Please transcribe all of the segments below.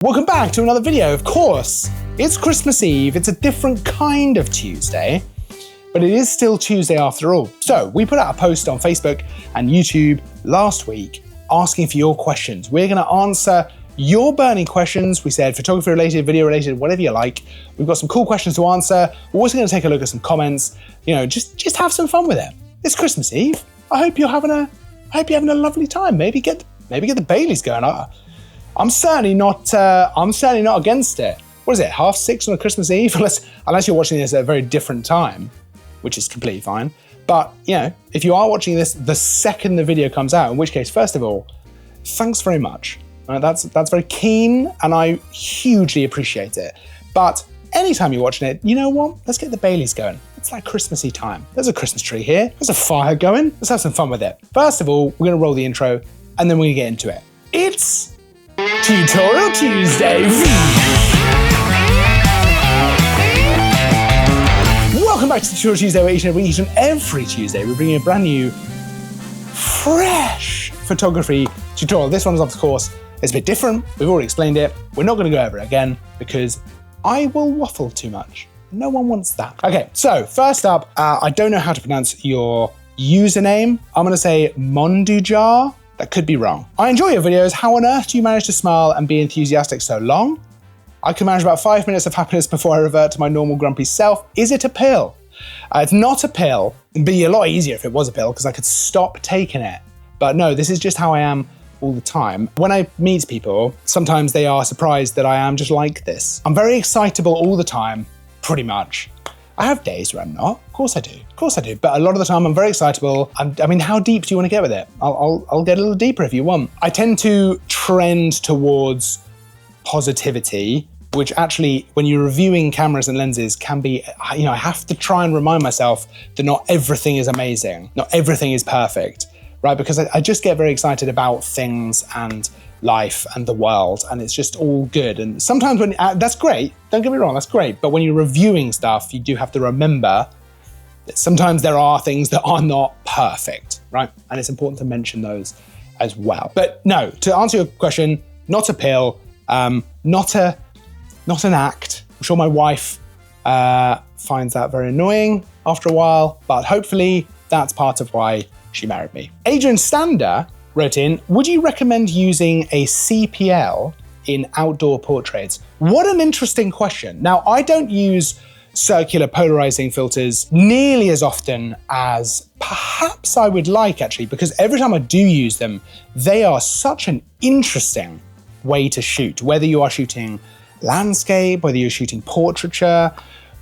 Welcome back to another video. Of course, it's Christmas Eve. It's a different kind of Tuesday, but it is still Tuesday after all. So we put out a post on Facebook and YouTube last week asking for your questions. We're going to answer your burning questions. We said photography related, video related, whatever you like. We've got some cool questions to answer. We're also going to take a look at some comments. You know, just have some fun with it. It's Christmas Eve. I hope you're having a lovely time. Maybe get the Baileys going. I'm certainly not against it. What is it, 6:30 on a Christmas Eve? Unless you're watching this at a very different time, which is completely fine. But, you know, if you are watching this the second the video comes out, in which case, first of all, thanks very much. That's very keen, and I hugely appreciate it. But anytime you're watching it, you know what? Let's get the Baileys going. It's like Christmassy time. There's a Christmas tree here. There's a fire going. Let's have some fun with it. First of all, we're going to roll the intro, and then we're going to get into it. It's Tutorial Tuesday. Welcome back to Tutorial Tuesday, where each and every Tuesday we bring you a brand new, fresh photography tutorial. This one is, of course, it's a bit different. We've already explained it. We're not going to go over it again because I will waffle too much. No one wants that. Okay, so first up, I don't know how to pronounce your username. I'm going to say Mondujar. That could be wrong. I enjoy your videos. How on earth do you manage to smile and be enthusiastic so long? I can manage about 5 minutes of happiness before I revert to my normal grumpy self. Is it a pill? It's not a pill. It'd be a lot easier if it was a pill because I could stop taking it. But no, this is just how I am all the time. When I meet people, sometimes they are surprised that I am just like this. I'm very excitable all the time, pretty much. I have days where I'm not. Of course I do. But a lot of the time I'm very excitable. I mean, how deep do you want to get with it? I'll get a little deeper if you want. I tend to trend towards positivity, which actually, when you're reviewing cameras and lenses, can be, you know, I have to try and remind myself that not everything is amazing. Not everything is perfect, right? Because I just get very excited about things and life and the world, and it's just all good. And sometimes when that's great, don't get me wrong, that's great. But when you're reviewing stuff, you do have to remember that sometimes there are things that are not perfect, right? And it's important to mention those as well. But no, to answer your question, not a pill, not an act. I'm sure my wife finds that very annoying after a while, but hopefully that's part of why she married me. Adrian Stander wrote in, would you recommend using a CPL in outdoor portraits? What an interesting question. Now, I don't use circular polarizing filters nearly as often as perhaps I would like, actually, because every time I do use them, they are such an interesting way to shoot. Whether you are shooting landscape, whether you're shooting portraiture,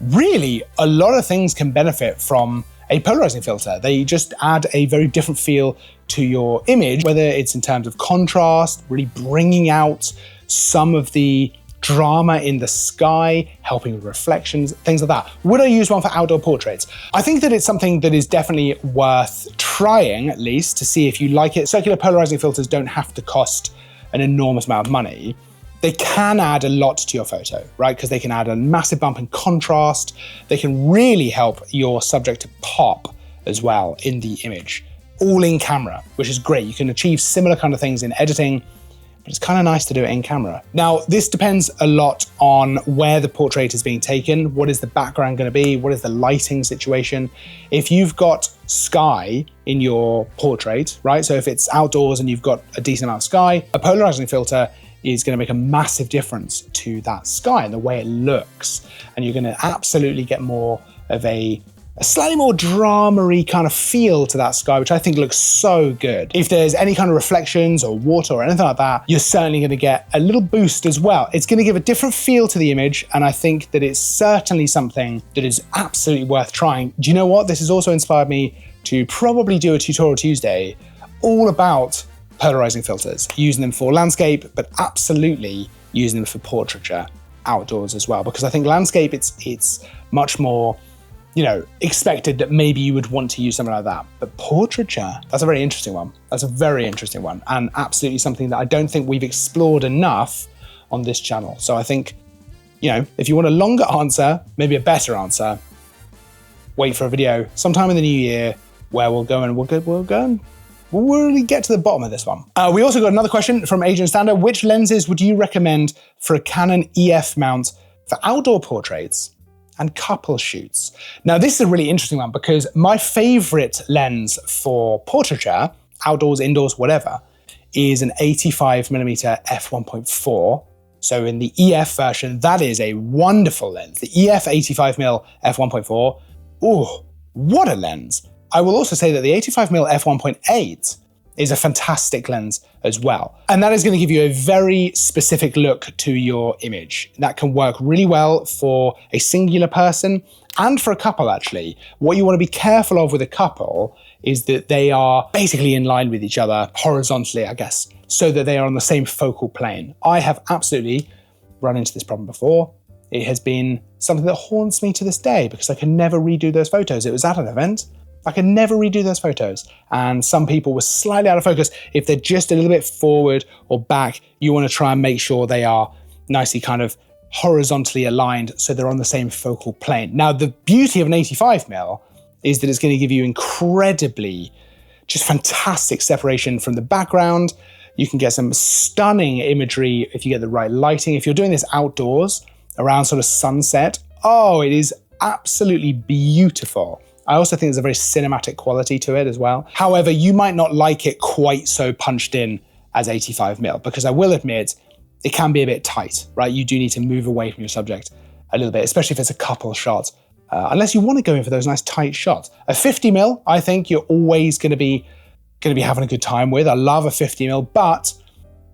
really a lot of things can benefit from a polarizing filter. They just add a very different feel to your image, whether it's in terms of contrast, really bringing out some of the drama in the sky, helping with reflections, things like that. Would I use one for outdoor portraits? I think that it's something that is definitely worth trying, at least, to see if you like it. Circular polarizing filters don't have to cost an enormous amount of money. They can add a lot to your photo, right? Because they can add a massive bump in contrast. They can really help your subject to pop as well in the image, all in camera, which is great. You can achieve similar kind of things in editing, but it's kind of nice to do it in camera. Now, this depends a lot on where the portrait is being taken. What is the background going to be? What is the lighting situation? If you've got sky in your portrait, right? So if it's outdoors and you've got a decent amount of sky, a polarizing filter is going to make a massive difference to that sky and the way it looks. And you're going to absolutely get more of a slightly more drama-y kind of feel to that sky, which I think looks so good. If there's any kind of reflections or water or anything like that, you're certainly going to get a little boost as well. It's going to give a different feel to the image, and I think that it's certainly something that is absolutely worth trying. Do you know what? This has also inspired me to probably do a Tutorial Tuesday all about polarizing filters, using them for landscape, but absolutely using them for portraiture outdoors as well. Because I think landscape, it's much more, you know, expected that maybe you would want to use something like that. But portraiture, that's a very interesting one. That's a very interesting one, and absolutely something that I don't think we've explored enough on this channel. So I think, you know, if you want a longer answer, maybe a better answer, wait for a video sometime in the new year where we'll go and we'll really get to the bottom of this one. We also got another question from Adrian Stander. Which lenses would you recommend for a Canon EF mount for outdoor portraits and couple shoots? Now, this is a really interesting one because my favorite lens for portraiture, outdoors, indoors, whatever, is an 85mm f1.4. So in the EF version, that is a wonderful lens. The EF 85mm f1.4, oh, what a lens. I will also say that the 85mm f1.8 is a fantastic lens as well. And that is going to give you a very specific look to your image. That can work really well for a singular person and for a couple, actually. What you want to be careful of with a couple is that they are basically in line with each other horizontally, I guess, so that they are on the same focal plane. I have absolutely run into this problem before. It has been something that haunts me to this day because I can never redo those photos. It was at an event. I can never redo those photos. And some people were slightly out of focus. If they're just a little bit forward or back, you want to try and make sure they are nicely kind of horizontally aligned so they're on the same focal plane. Now, the beauty of an 85mm is that it's going to give you incredibly, just fantastic separation from the background. You can get some stunning imagery if you get the right lighting. If you're doing this outdoors around sort of sunset, oh, it is absolutely beautiful. I also think there's a very cinematic quality to it as well. However, you might not like it quite so punched in as 85mm because I will admit it can be a bit tight, right? You do need to move away from your subject a little bit, especially if it's a couple shot, unless you want to go in for those nice tight shots. A 50mm, I think you're always going to be having a good time with. I love a 50mm, but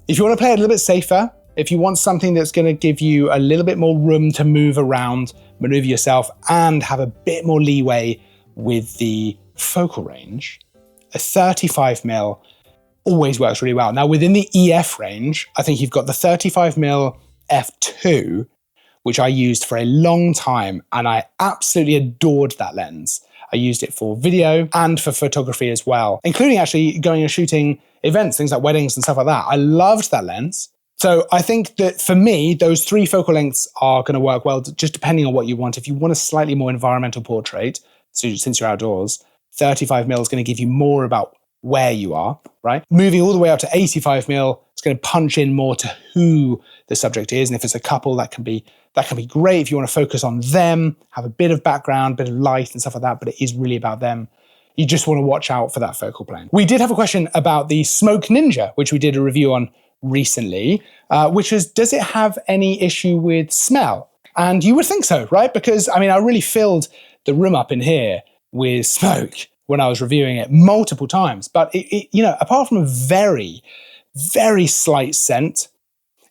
if you want to play it a little bit safer, if you want something that's going to give you a little bit more room to move around, maneuver yourself, and have a bit more leeway with the focal range, a 35mm always works really well. Now, within the EF range, I think you've got the 35mm f2, which I used for a long time, and I absolutely adored that lens. I used it for video and for photography as well, including actually going and shooting events, things like weddings and stuff like that. I loved that lens. So I think that for me, those three focal lengths are going to work well, just depending on what you want. If you want a slightly more environmental portrait, so since you're outdoors, 35mm is going to give you more about where you are, right? Moving all the way up to 85mm, it's going to punch in more to who the subject is. And if it's a couple, that can be great if you want to focus on them, have a bit of background, bit of light and stuff like that, but it is really about them. You just want to watch out for that focal plane. We did have a question about the Smoke Ninja, which we did a review on recently, which is, does it have any issue with smell? And you would think so, right? Because, I mean, I really filled the room up in here with smoke when I was reviewing it multiple times. But you know, apart from a very, very slight scent,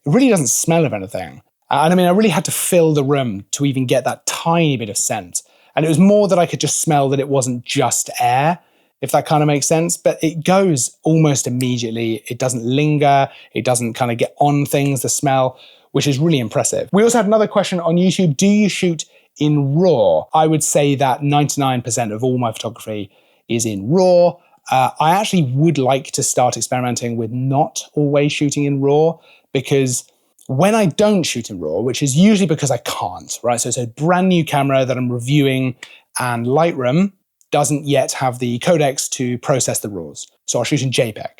it really doesn't smell of anything. And I mean, I really had to fill the room to even get that tiny bit of scent. And it was more that I could just smell that it wasn't just air, if that kind of makes sense. But it goes almost immediately. It doesn't linger. It doesn't kind of get on things, the smell, which is really impressive. We also had another question on YouTube. Do you shoot in RAW? I would say that 99% of all my photography is in RAW. I actually would like to start experimenting with not always shooting in RAW, because when I don't shoot in RAW, which is usually because I can't, right? So it's a brand new camera that I'm reviewing and Lightroom doesn't yet have the codecs to process the RAWs. So I'll shoot in JPEG.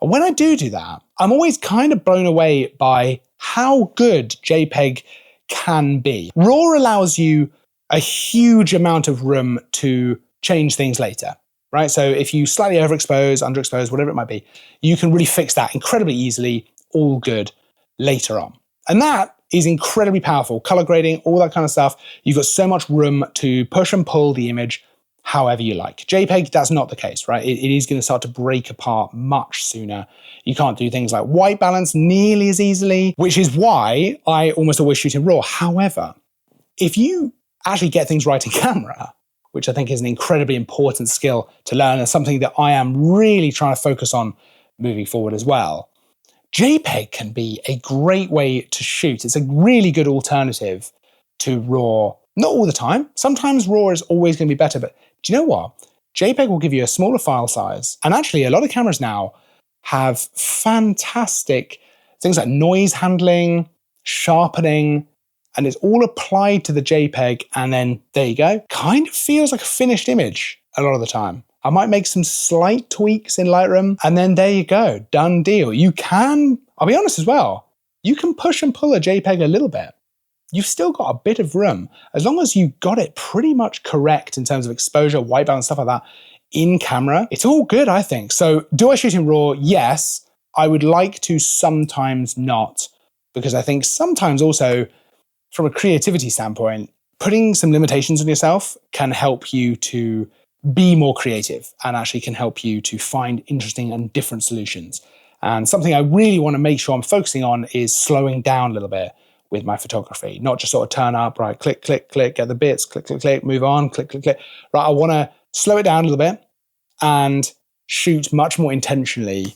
And when I do that, I'm always kind of blown away by how good JPEG can be. RAW allows you a huge amount of room to change things later, right? So if you slightly overexpose, underexpose, whatever it might be, you can really fix that incredibly easily, all good later on. And that is incredibly powerful. Color grading, all that kind of stuff. You've got so much room to push and pull the image however you like. JPEG, that's not the case, right? It is going to start to break apart much sooner. You can't do things like white balance nearly as easily, which is why I almost always shoot in RAW. However, if you actually get things right in camera, which I think is an incredibly important skill to learn and something that I am really trying to focus on moving forward as well, JPEG can be a great way to shoot. It's a really good alternative to RAW. Not all the time. Sometimes RAW is always going to be better, but do you know what? JPEG will give you a smaller file size. And actually, a lot of cameras now have fantastic things like noise handling, sharpening, and it's all applied to the JPEG. And then there you go. Kind of feels like a finished image a lot of the time. I might make some slight tweaks in Lightroom, and then there you go, done deal. You can, I'll be honest as well, you can push and pull a JPEG a little bit. You've still got a bit of room. As long as you got it pretty much correct in terms of exposure, white balance, stuff like that, in camera, it's all good, I think. So do I shoot in RAW? Yes. I would like to sometimes not, because I think sometimes also from a creativity standpoint, putting some limitations on yourself can help you to be more creative and actually can help you to find interesting and different solutions. And something I really want to make sure I'm focusing on is slowing down a little bit with my photography, not just sort of turn up, right, click, click, click, get the bits, click, click, click, move on, click, click, click. Right, I want to slow it down a little bit and shoot much more intentionally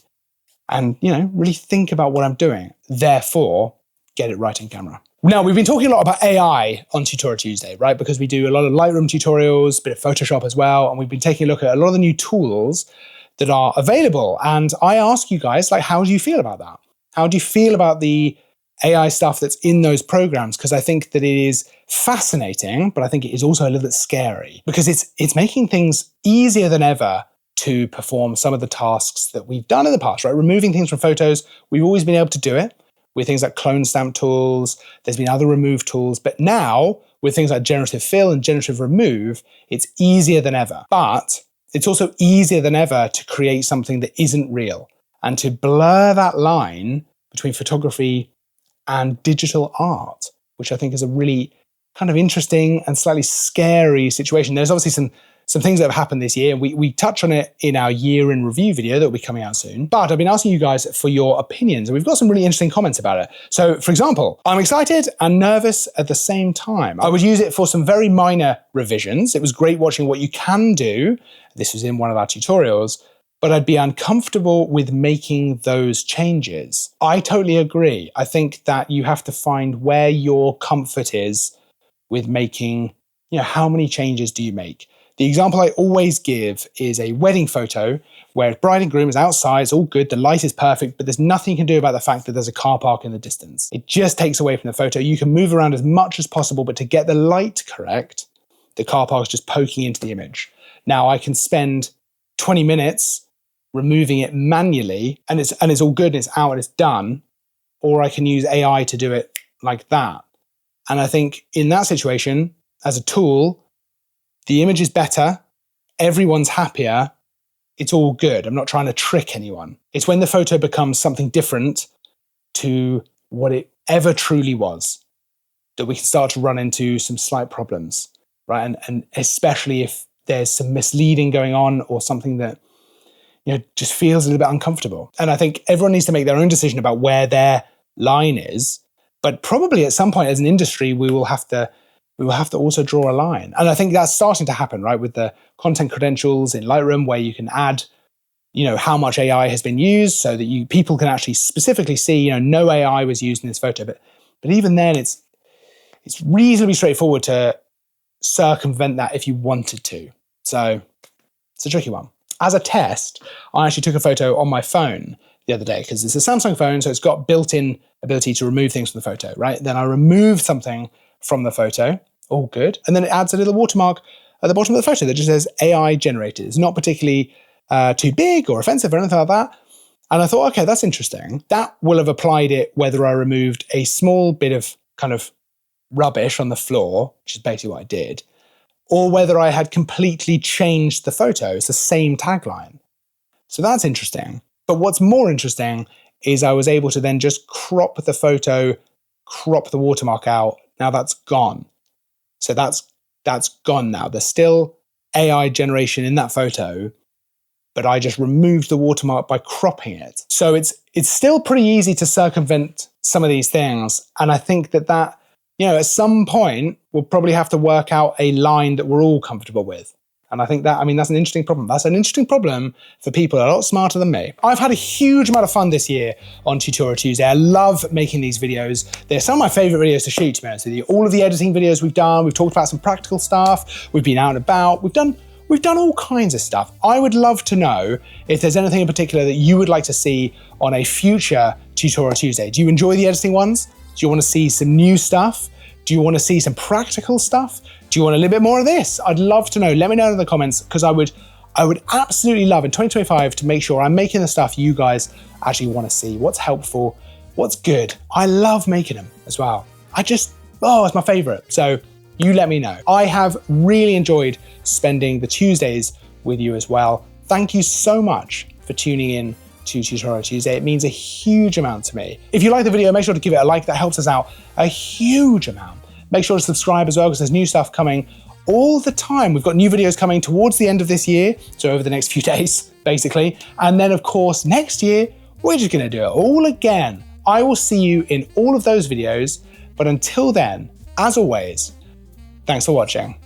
and, you know, really think about what I'm doing. Therefore, get it right in camera. Now, we've been talking a lot about AI on Tutorial Tuesday, right? Because we do a lot of Lightroom tutorials, a bit of Photoshop as well, and we've been taking a look at a lot of the new tools that are available. And I ask you guys, like, how do you feel about that? How do you feel about the AI stuff that's in those programs? Because I think that it is fascinating, but I think it is also a little bit scary because it's making things easier than ever to perform some of the tasks that we've done in the past, right? Removing things from photos, we've always been able to do it with things like clone stamp tools. There's been other remove tools, but now with things like generative fill and generative remove, it's easier than ever. But it's also easier than ever to create something that isn't real and to blur that line between photography and digital art, which I think is a really kind of interesting and slightly scary situation. There's obviously some things that have happened this year. We touch on it in our year in review video that will be coming out soon. But I've been asking you guys for your opinions, and we've got some really interesting comments about it. So, for example, I'm excited and nervous at the same time. I would use it for some very minor revisions. It was great watching what you can do. This was in one of our tutorials, but I'd be uncomfortable with making those changes. I totally agree. I think that you have to find where your comfort is with making, you know, how many changes do you make? The example I always give is a wedding photo where bride and groom is outside, it's all good, the light is perfect, but there's nothing you can do about the fact that there's a car park in the distance. It just takes away from the photo. You can move around as much as possible, but to get the light correct, the car park is just poking into the image. Now I can spend 20 minutes removing it manually and it's all good and it's out and it's done, or I can use AI to do it like that. And I think in that situation, as a tool, the image is better, everyone's happier, it's all good. I'm not trying to trick anyone. It's when the photo becomes something different to what it ever truly was that we can start to run into some slight problems, right? And especially if there's some misleading going on or something that, you know, just feels a little bit uncomfortable. And I think everyone needs to make their own decision about where their line is, but probably at some point as an industry, we will have to also draw a line. And I think that's starting to happen, right? With the content credentials in Lightroom, where you can add, you know, how much AI has been used so that people can actually specifically see, you know, no AI was used in this photo. But even then it's reasonably straightforward to circumvent that if you wanted to. So it's a tricky one. As a test, I actually took a photo on my phone the other day because it's a Samsung phone, so it's got built-in ability to remove things from the photo, right? Then I removed something from the photo, all good. And then it adds a little watermark at the bottom of the photo that just says AI generated. It's not particularly too big or offensive or anything like that. And I thought, okay, that's interesting. That will have applied it whether I removed a small bit of kind of rubbish on the floor, which is basically what I did, or whether I had completely changed the photo. It's the same tagline. So that's interesting. But what's more interesting is I was able to then just crop the photo, crop the watermark out. Now that's gone. So that's gone now. There's still AI generation in that photo, but I just removed the watermark by cropping it. So it's still pretty easy to circumvent some of these things. And I think that, you know, at some point, we'll probably have to work out a line that we're all comfortable with. And I think that's an interesting problem. That's an interesting problem for people a lot smarter than me. I've had a huge amount of fun this year on Tutorial Tuesday. I love making these videos. They're some of my favorite videos to shoot, to be honest with you. All of the editing videos we've done, we've talked about some practical stuff, we've been out and about, we've done all kinds of stuff. I would love to know if there's anything in particular that you would like to see on a future Tutorial Tuesday. Do you enjoy the editing ones? Do you want to see some new stuff? Do you want to see some practical stuff? Do you want a little bit more of this? I'd love to know. Let me know in the comments because I I would absolutely love in 2025 to make sure I'm making the stuff you guys actually want to see, what's helpful, what's good. I love making them as well. It's my favorite. So you let me know. I have really enjoyed spending the Tuesdays with you as well. Thank you so much for tuning in to Tutorial Tuesday. It means a huge amount to me. If you like the video, make sure to give it a like. That helps us out a huge amount. Make sure to subscribe as well, because there's new stuff coming all the time. We've got new videos coming towards the end of this year, so over the next few days, basically. And then of course, next year, we're just gonna do it all again. I will see you in all of those videos, but until then, as always, thanks for watching.